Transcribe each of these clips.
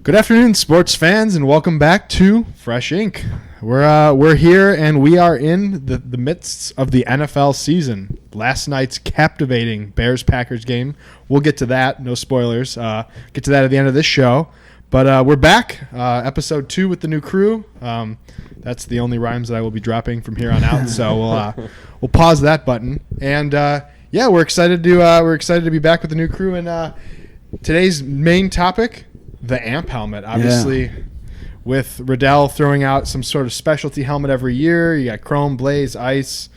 Good afternoon, sports fans, and welcome back to Fresh Ink. We're here, and we are in the midst of the NFL season. Last night's captivating Bears-Packers game. We'll get to that. No spoilers. Get to that at the end of this show. But we're back, episode 2 with the new crew. That's the only rhymes that I will be dropping from here on out. So we'll pause that button. And we're excited to be back with the new crew. And today's main topic, the AMP helmet. Obviously, with Riddell throwing out some sort of specialty helmet every year. You got chrome, blaze, ice.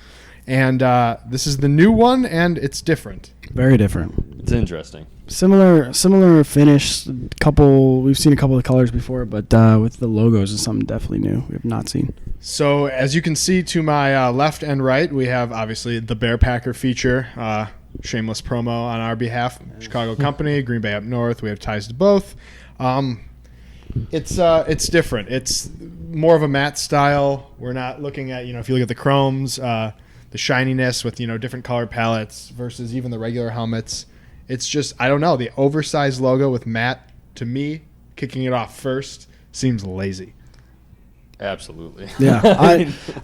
And this is the new one, and it's different. Very different. It's interesting. Similar finish. We've seen a couple of colors before, but with the logos is something definitely new we have not seen. So as you can see to my left and right, we have obviously the Bear Packer feature. Shameless promo on our behalf. Chicago company, Green Bay up north. We have ties to both. It's different. It's more of a matte style. We're not looking at, if you look at the chromes, the shininess with, different color palettes versus even the regular helmets. It's just, I don't know, the oversized logo with matte, to me, kicking it off first seems lazy. Absolutely. Yeah,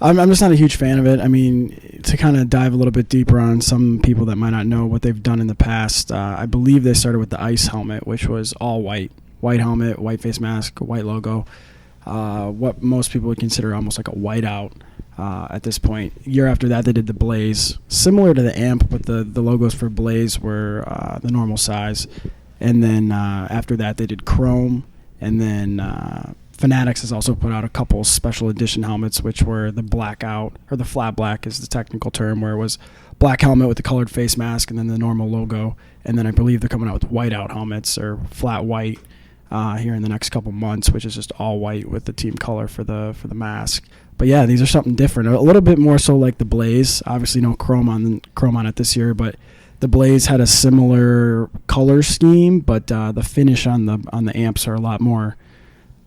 I'm just not a huge fan of it. I mean, to kind of dive a little bit deeper on some people that might not know what they've done in the past, I believe they started with the ice helmet, which was all white. White helmet, white face mask, white logo. What most people would consider almost like a whiteout at this point. Year after that, they did the blaze, similar to the AMP, but the logos for blaze were the normal size. And then after that, they did chrome. And then Fanatics has also put out a couple special edition helmets, which were the blackout, or the flat black is the technical term, where it was black helmet with the colored face mask and then the normal logo. And then I believe they're coming out with whiteout helmets or flat white. Here in the next couple months, which is just all white with the team color for the mask. But yeah, these are something different, a little bit more so like the blaze. Obviously, no chrome on it this year, but the blaze had a similar color scheme, but the finish on the amps are a lot more,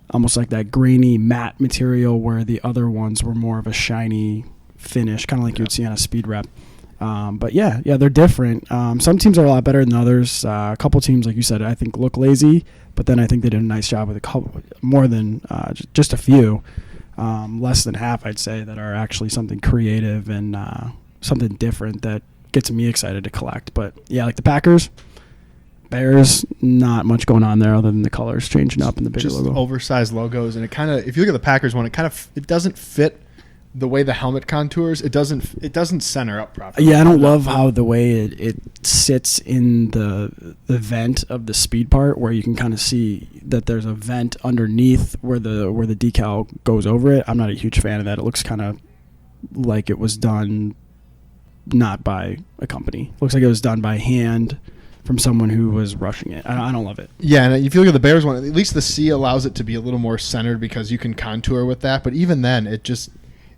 almost like that grainy matte material, where the other ones were more of a shiny finish, kind of like you would see on a speed rep. But yeah, they're different. Some teams are a lot better than others. A couple teams, like you said, I think look lazy, but then I think they did a nice job with a couple, more than just a few, less than half, I'd say, that are actually something creative and something different that gets me excited to collect. But yeah, like the Packers, Bears, not much going on there other than the colors changing up and the bigger just logo. Oversized logos, and it kind of, if you look at the Packers one, it doesn't fit the way the helmet contours. It doesn't center up properly. Yeah, I don't love how the way it sits in the vent of the speed part, where you can kind of see that there's a vent underneath where the decal goes over it. I'm not a huge fan of that. It looks kind of like it was done not by a company. It looks like it was done by hand from someone who was rushing it. I don't love it. Yeah, and if you look at the Bears one, at least the C allows it to be a little more centered because you can contour with that. But even then,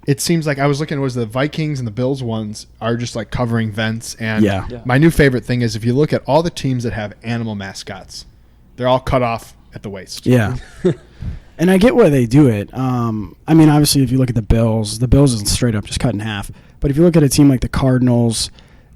it seems like I was looking, was the Vikings and the Bills ones are just like covering vents. And my new favorite thing is if you look at all the teams that have animal mascots, they're all cut off at the waist. Yeah. And I get why they do it. I mean, obviously, if you look at the Bills isn't straight up just cut in half. But if you look at a team like the Cardinals,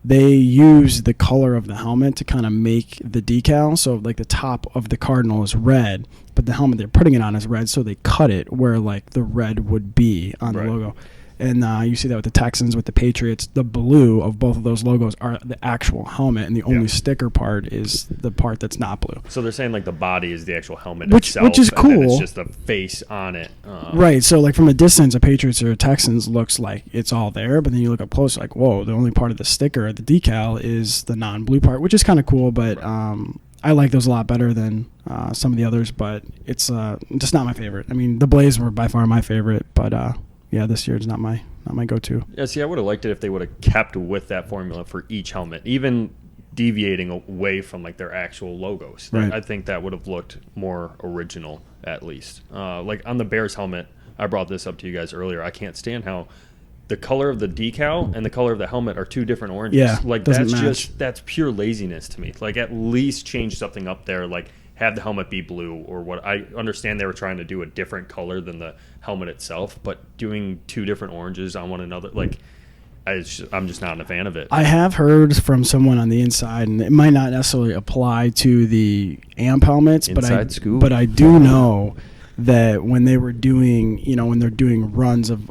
they use the color of the helmet to kind of make the decal. So like the top of the Cardinal is red, but the helmet they're putting it on is red, so they cut it where like the red would be on the logo. And you see that with the Texans, with the Patriots. The blue of both of those logos are the actual helmet, and the only sticker part is the part that's not blue. So they're saying like the body is the actual helmet itself, which is cool. And then it's just the face on it. Right. So like from a distance, a Patriots or a Texans looks like it's all there, but then you look up close, like, whoa, the only part of the sticker, the decal, is the non-blue part, which is kind of cool. But I like those a lot better than some of the others. But it's just not my favorite. I mean, the Blaze were by far my favorite, but this year is not my go-to. Yeah, see, I would have liked it if they would have kept with that formula for each helmet, even deviating away from like their actual logos. Right. I think that would have looked more original, at least. Like on the Bears helmet, I brought this up to you guys earlier. I can't stand how the color of the decal and the color of the helmet are two different oranges. Yeah, like that's pure laziness to me. Like at least change something up there. Like have the helmet be blue or what. I understand they were trying to do a different color than the helmet itself, but doing two different oranges on one another, like I'm just not a fan of it. I have heard from someone on the inside, and it might not necessarily apply to the AMP helmets, Inside scoop. but I do know that when they were doing, when they're doing runs of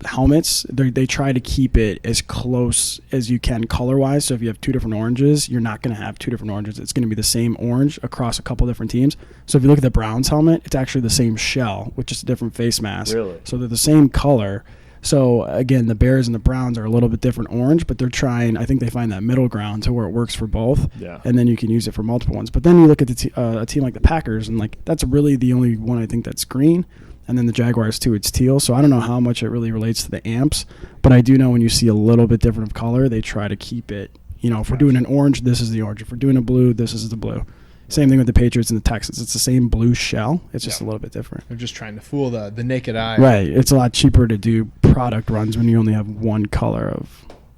helmets, they try to keep it as close as you can color-wise. So if you have two different oranges, you're not going to have two different oranges. It's going to be the same orange across a couple different teams. So if you look at the Browns helmet, it's actually the same shell with just a different face mask. Really? So they're the same color. So again, the Bears and the Browns are a little bit different orange, but they're trying. I think they find that middle ground to where it works for both. Yeah. And then you can use it for multiple ones. But then you look at a team like the Packers, and like that's really the only one I think that's green. And then the Jaguars too, it's teal. So I don't know how much it really relates to the amps, but I do know when you see a little bit different of color, they try to keep it. If we're doing an orange, this is the orange. If we're doing a blue, this is the blue. Same thing with the Patriots and the Texans. It's the same blue shell. It's just a little bit different. They're just trying to fool the naked eye. Right. It's a lot cheaper to do product runs when you only have one color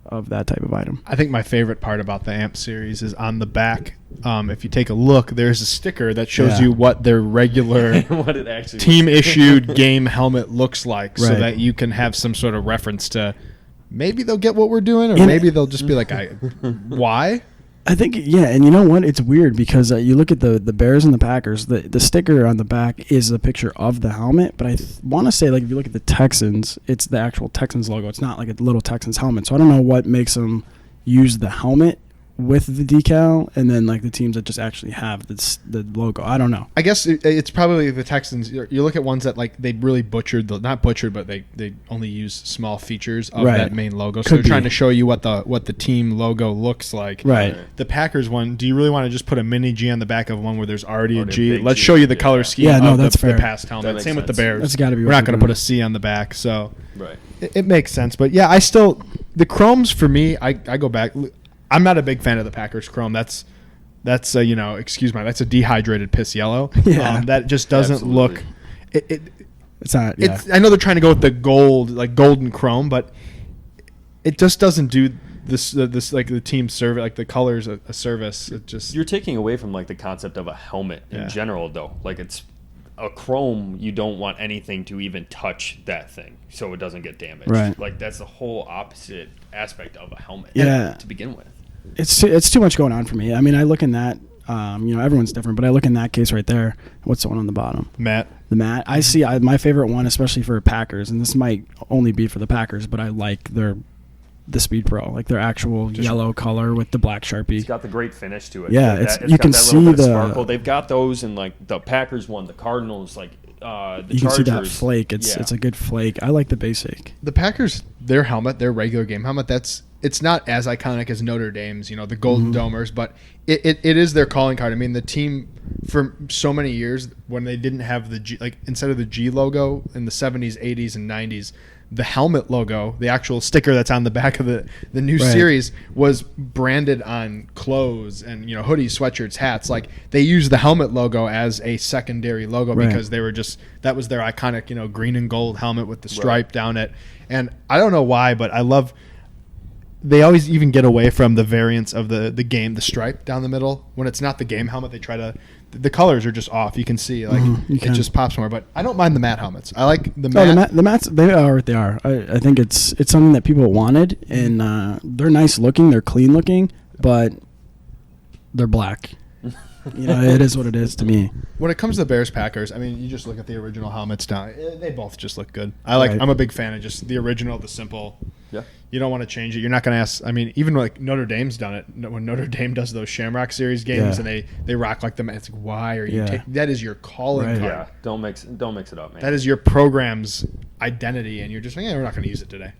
of that type of item. I think my favorite part about the AMP series is on the back. If you take a look, there's a sticker that shows you what their regular what it actually team-issued game helmet looks like, so Right. that you can have some sort of reference to maybe they'll get what we're doing, or maybe they'll just be like, why? I think, and you know what? It's weird because you look at the Bears and the Packers, the sticker on the back is a picture of the helmet, but I want to say, like, if you look at the Texans, it's the actual Texans logo. It's not like a little Texans helmet. So I don't know what makes them use the helmet with the decal, and then like the teams that just actually have the logo. I don't know. I guess it's probably the Texans. You look at ones that like they really butchered, not butchered, but they only use small features of that main logo. So they're trying to show you what the team logo looks like. Right. The Packers one, do you really want to just put a mini G on the back of one where there's already a G? big Let's G, show you the color scheme of that's the fair. past helmet. That makes Same with the sense. Bears. That's gotta be We're what not they're going to put doing. a C on the back, so Right. it makes sense. But yeah, I still the chromes for me. I go back. I'm not a big fan of the Packers chrome. That's that's a dehydrated piss yellow. Yeah. That just doesn't Absolutely. look. It's not. Yeah. It's, I know they're trying to go with the gold, like golden chrome, but it just doesn't do this like the team service, like the colors a service. It just You're taking away from like the concept of a helmet in general, though. Like it's a chrome, you don't want anything to even touch that thing, so it doesn't get damaged. Right. Like that's the whole opposite aspect of a helmet. Yeah. To begin with. It's too much going on for me. I mean, I look in that. Everyone's different, but I look in that case right there. What's the one on the bottom? Matt. The mat. I see. My favorite one, especially for Packers, and this might only be for the Packers, but I like the Speed Pro, like their actual yellow color with the black Sharpie. It's got the great finish to it. Yeah, Like that- you got can that little see bit of the- sparkle. They've got those in like the Packers one, the Cardinals, like the You can Chargers. see that flake. It's a good flake. I like the basic. The Packers, their helmet, their regular game helmet, it's not as iconic as Notre Dame's, the Golden Domers, but it is their calling card. I mean, the team for so many years when they didn't have the G, like instead of the G logo in the 70s, 80s, and 90s, the helmet logo, the actual sticker that's on the back of the new series, was branded on clothes and hoodies, sweatshirts, hats. Like they used the helmet logo as a secondary logo because they were that was their iconic green and gold helmet with the stripe down it. And I don't know why, but I love. They always even get away from the variants of the game, the stripe down the middle. When it's not the game helmet, they try to. The colors are just off. You can see it just pops more. But I don't mind the matte helmets. I like the matte. The mats, they are what they are. I think it's something that people wanted, and they're nice looking. They're clean looking, but they're black. It is what it is to me. When it comes to the Bears Packers, I mean, you just look at the original helmets down. They both just look good. I'm a big fan of just the original, the simple. Yeah. You don't want to change it. You're not going to ask. I mean, even like Notre Dame's done it. When Notre Dame does those Shamrock Series games and they rock like them, it's like, why are you taking that? Is your calling card. Yeah. Don't mix it up, man. That is your program's identity, and you're just like, we're not going to use it today.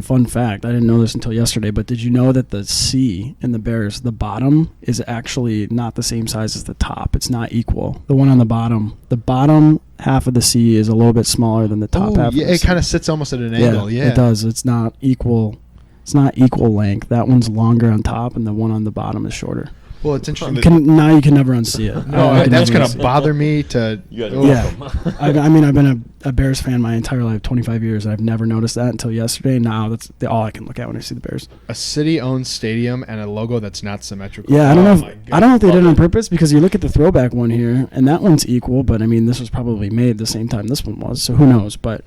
Fun fact, I didn't know this until yesterday, but did you know that the C in the Bears, the bottom is actually not the same size as the top? It's not equal. The one on the bottom half of the C is a little bit smaller than the top half. Yeah, of the it kind of sits almost at an angle. Yeah, it does. It's not equal. It's not equal length. That one's longer on top, and the one on the bottom is shorter. Well, it's interesting. You can never unsee it. That's going to bother me to. You guys are welcome. I've been a Bears fan my entire life, 25 years, and I've never noticed that until yesterday. Now that's all I can look at when I see the Bears. A city-owned stadium and a logo that's not symmetrical. Yeah, I don't know if they did it on purpose, because you look at the throwback one here, and that one's equal, but I mean, this was probably made the same time this one was, so who knows? But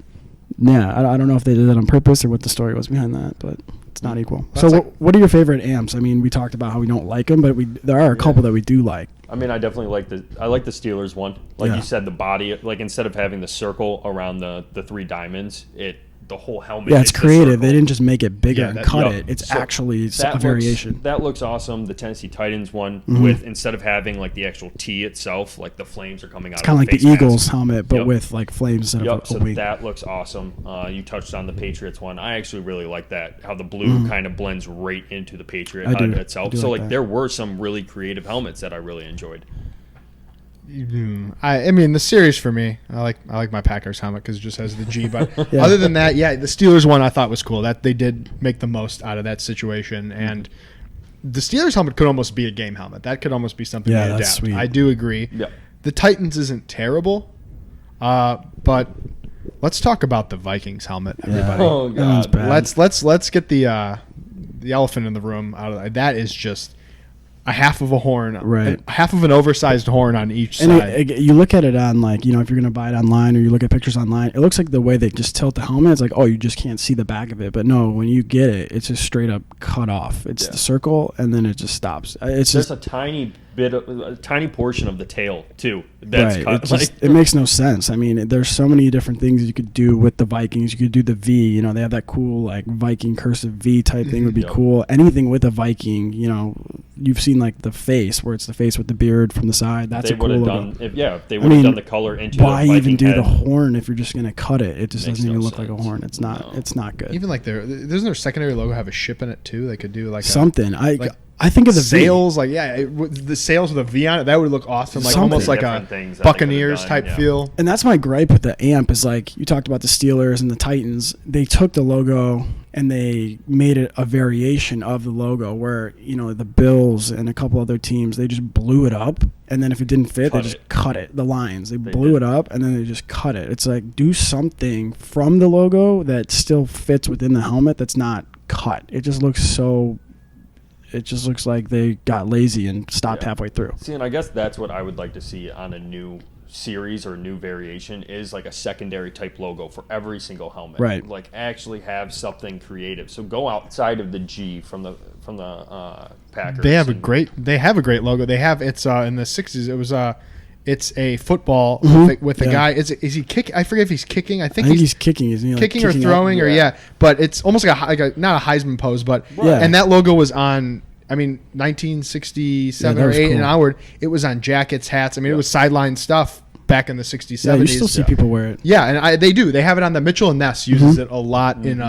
yeah, I don't know if they did that on purpose or what the story was behind that, but It's not equal. That's So like- what are your favorite amps? I mean, we talked about how we don't like them, but there are a couple that we do like. I mean, I definitely like the Steelers one. Like you said, the body, like instead of having the circle around the three diamonds, the whole helmet. Yeah, it's is the creative. circle. They didn't just make it bigger Yeah, and that- cut Yup. it. It's So actually that a variation. That looks awesome. The Tennessee Titans one Mm-hmm. with instead of having like the actual T itself, like the flames are coming out. It's kind of of like the the face Eagles mask. helmet, but Yup. with like flames instead Yep, of so a wing. that looks awesome. You touched on the Patriots one. I actually really like that, how the blue kind of blends right into the Patriot Mm-hmm. I do. HUD itself. I do So like like that. there were some really creative helmets that I really enjoyed. I mean, the series for me, I like my Packers helmet because it just has the G. But Yeah. other than that, yeah, the Steelers one I thought was cool. That they did make the most out of that situation, and the Steelers helmet could almost be a game helmet. That could almost be something Yeah, they that's adapt. sweet. I do agree. Yeah. The Titans isn't terrible, but let's talk about the Vikings helmet, everybody. Oh, That one's God. bad. Let's get the elephant in the room out of that. That is just a half of a horn, Right. half of an oversized horn on each And side. you look at it on like, you know, if you're going to buy it online or you look at pictures online, it looks like the way they just tilt the helmet, it's like, oh, you just can't see the back of it. But no, when you get it, it's just straight up cut off. It's Yeah. the circle and then it just stops. It's There's just a tiny portion of the tail too. That's right. cut. It just it makes no sense. I mean, there's so many different things you could do with the Vikings. You could do the V. You know, they have that cool like Viking cursive V type thing would be Yep. cool. Anything with a Viking. You know, you've seen like the face where it's the face with the beard from the side. That's they a cool would have logo. done if they would have mean, done the color into Why the even Viking do head. the horn if you're just gonna cut it? It just Makes doesn't even no look like a sense. horn. It's not. No. It's not good. Even like doesn't their secondary logo have a ship in it too? They could do like Something. like I think of the V. sails, like the sails with a V on it. That would look awesome, like Something. almost like a Different things that they could've Buccaneers done, type yeah. feel. And that's my gripe with the amp is like you talked about the Steelers and the Titans. They took the logo and they made it a variation of the logo where, you know, the Bills and a couple other teams, they just blew it up. And then if it didn't fit, they Cut just it. cut it. The lines, they blew did. it up and then they just cut it. It's like do something from the logo that still fits within the helmet that's not cut. It just looks so... It just looks like they got lazy and stopped Yeah. halfway through. See, and I guess that's what I would like to see on a new series or new variation is like a secondary type logo for every single helmet. Right. Like actually have something creative. So go outside of the G from the Packers. They have a and- great logo. They have it's in the 60s. It was it's a football Mhm. with a Yeah. guy. Is he kick? I forget if he's kicking. I think, I think he's kicking. Isn't he? Like kicking or up? throwing or Yeah. but it's almost like a not a Heisman pose, but Yeah. and that logo was on. I mean, 1967 Yeah, that or was 8 cool. and onward. It was on jackets, hats. I mean, it was sideline stuff back in the 60s, Yeah, 70s. you still see people wear it. Yeah, and they do. They have it on the Mitchell and Ness uses it a lot in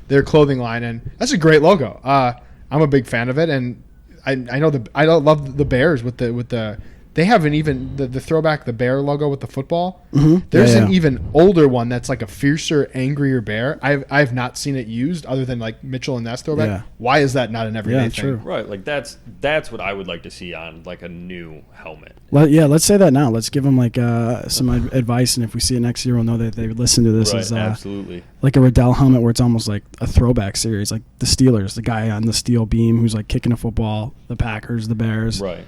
their clothing line, and that's a great logo. I'm a big fan of it, and I know I love the Bears with the. They have an even the throwback the bear logo with the football. Mhm. There's Yeah, an yeah. even older one that's like a fiercer, angrier bear. I've not seen it used other than like Mitchell and Ness throwback. Yeah. Why is that not an everyday Yeah, thing? true. Right, like that's what I would like to see on like a new helmet. Let's say that now. Let's give them like some advice, and if we see it next year, we'll know that they would listen to this. Right, As absolutely. like a Riddell helmet, where it's almost like a throwback series, like the Steelers, the guy on the steel beam who's like kicking a football, the Packers, the Bears. Right.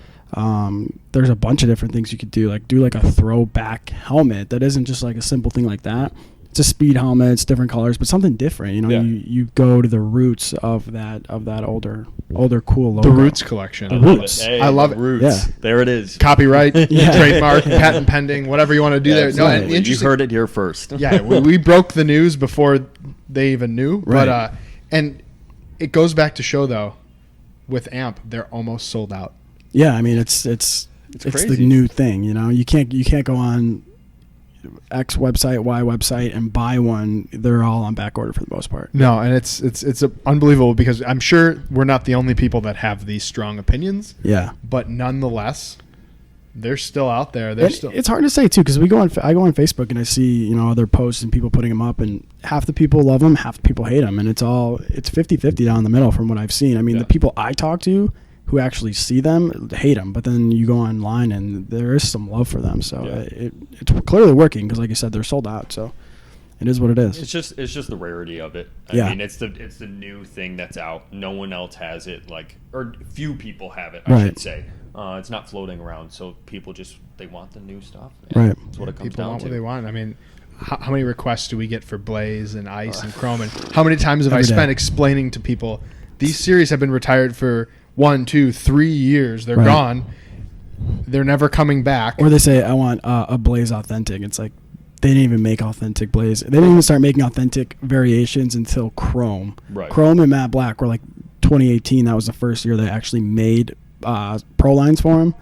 There's a bunch of different things you could do. Like do like a throwback helmet that isn't just like a simple thing like that. It's a speed helmet. It's different colors, but something different. You know, Yeah. you go to the roots of that older cool logo. The Roots collection. The Love Roots. it. Hey, I love the it. Roots. Yeah. There it is. Copyright, Yeah. trademark, patent pending, whatever you want to do there. No, and Absolutely. You interesting. heard it here first. Yeah, we broke the news before they even knew. Right. But and it goes back to show though, with AMP, they're almost sold out. Yeah, I mean it's the crazy. new thing. You know, you can't go on X website, Y website, and buy one. They're all on back order for the most part. No, and it's unbelievable because I'm sure we're not the only people that have these strong opinions, Yeah, but nonetheless, they're still out there. They're still. it's hard to say too because I go on Facebook and I see other posts and people putting them up, and half the people love them, half the people hate them, and it's 50-50 down the middle from what I've seen. I mean, Yeah. the people I talk to who actually see them hate them, but then you go online and there is some love for them. So Yeah. it's clearly working because, like you said, they're sold out. So it is what it is. It's just the rarity of it. Yeah. I mean, it's the new thing that's out. No one else has it, or few people have it. I Right. should say. It's not floating around, so people they want the new stuff. And Right. That's what it comes People down want to. what they want. I mean, how many requests do we get for Blaze and Ice and Chrome? And how many times have I Every day. spent explaining to people these series have been retired for 1, 2, 3 years? They're Right. gone. They're never coming back. Or they say, I want a Blaze Authentic. It's like, they didn't even make Authentic Blaze. They didn't even start making authentic variations until Chrome. Right. Chrome and Matte Black were like 2018. That was the first year they actually made Pro lines for them.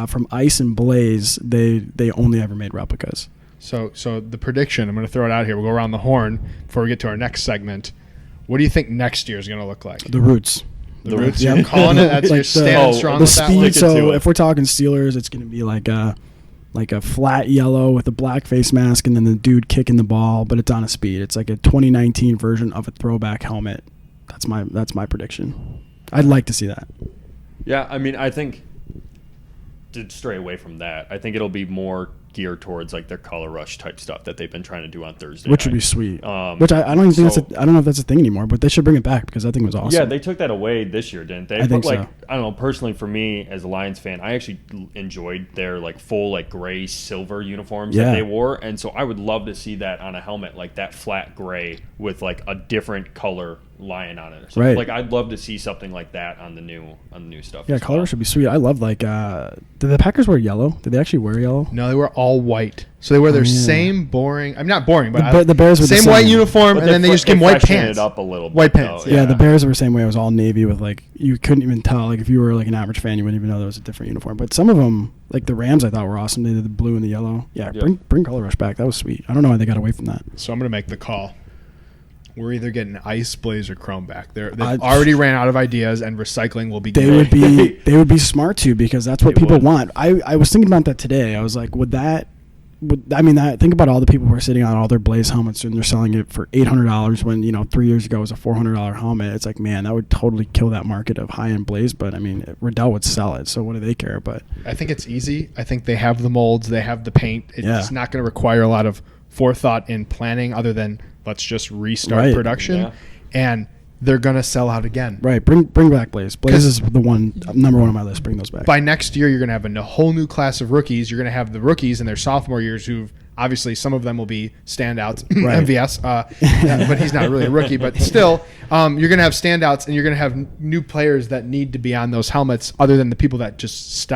From Ice and Blaze, they only ever made replicas. So the prediction, I'm going to throw it out here. We'll go around the horn before we get to our next segment. What do you think next year is going to look like? The Roots. The Roots. Yeah. You're calling it. That's Like your standing strong the with that speed. one. So if we're talking Steelers, it's going to be like a flat yellow with a black face mask, and then the dude kicking the ball, but it's on a speed. It's like a 2019 version of a throwback helmet. That's my prediction. I'd like to see that. Yeah, I mean, I think to stray away from that, I think it'll be more geared towards like their color rush type stuff that they've been trying to do on Thursday. Which would be night. sweet. Which I don't even think I don't know if that's a thing anymore, but they should bring it back because I think it was awesome. Yeah, they took that away this year, didn't they? I think but like, so. I don't know, personally for me as a Lions fan, I actually enjoyed their like full like gray silver uniforms that Yeah. they wore, and so I would love to see that on a helmet, like that flat gray with like a different color lion on it or something. Right. Like I'd love to see something like that on the new stuff. Yeah, as color well. should be sweet. I love did the Packers wear yellow? Did they actually wear yellow? No, they were all white. So they wear their yeah. same boring. I'm not boring, but The Bears were the same white same. uniform, But and then they just give them white freshened pants. it up a little bit, White pants, though, Yeah, the Bears were the same way. It was all navy with like you couldn't even tell. Like if you were like an average fan, you wouldn't even know there was a different uniform. But some of them, like the Rams, I thought were awesome. They did the blue and the yellow. Yeah, Yeah. bring color rush back. That was sweet. I don't know why they got away from that. So I'm going to make the call. We're either getting Ice, Blaze, or Chrome back. They've I- already ran out of ideas, and recycling will be They good. would be smart to because that's what They people would. want. I was thinking about that today. I was like, think about all the people who are sitting on all their Blaze helmets and they're selling it for $800 when 3 years ago it was a $400 helmet. It's like, man, that would totally kill that market of high end Blaze. But I mean, Riddell would sell it, so what do they care? But I think it's easy. I think they have the molds. They have the paint. It's Yeah. not going to require a lot of forethought in planning other than let's just restart Right. production. Yeah. And they're going to sell out again. right, bring back Blaze. Blaze is the number one on my list. Bring those back. By next year, you're going to have a whole new class of rookies. You're going to have the rookies in their sophomore years who've obviously some of them will be standouts. Right. MVS, but he's not really a rookie. But still, you're going to have standouts, and you're going to have new players that need to be on those helmets other than the people that just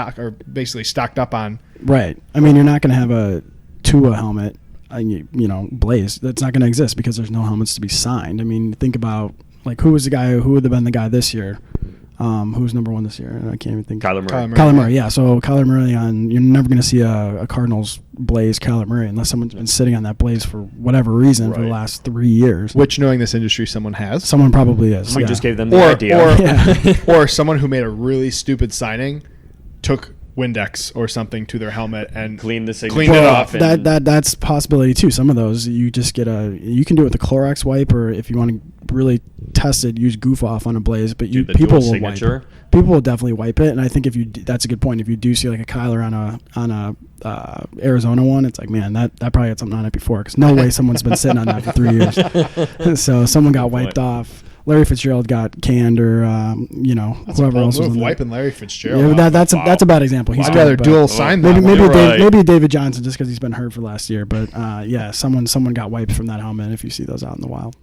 basically stocked up on. Right. I mean, you're not going to have a Tua helmet, Blaze. That's not going to exist because there's no helmets to be signed. I mean, think about like who would have been the guy this year? Who's number one this year? I can't even think. Kyler Murray. Kyler Murray, yeah. So Kyler Murray you're never going to see a Cardinals Blaze Kyler Murray unless someone's been sitting on that Blaze for whatever reason for the Right. last 3 years. Which, knowing this industry, someone has. Someone probably is. We yeah. just gave them the idea. Yeah. Or someone who made a really stupid signing took Windex or something to their helmet and Clean the signature Cleaned it Well, off. that's a possibility too. Some of those you just you can do it with the Clorox wipe, or if you want to really test it, use Goof Off on a Blaze. But Do the people dual will wipe signature. it. People will definitely wipe it, and I think that's a good point. If you do see like a Kyler on a Arizona one, it's like, man, that probably had something on it before, because no way someone's been sitting on that for 3 years. So someone got wiped off. Larry Fitzgerald got canned, or whoever else was on that. wiping Larry Fitzgerald. Yeah, off. that's a bad example. He's I'd good, rather but- dual sign Maybe that one. You're right. maybe David Johnson, just because he's been hurt for last year. But yeah, someone got wiped from that helmet if you see those out in the wild.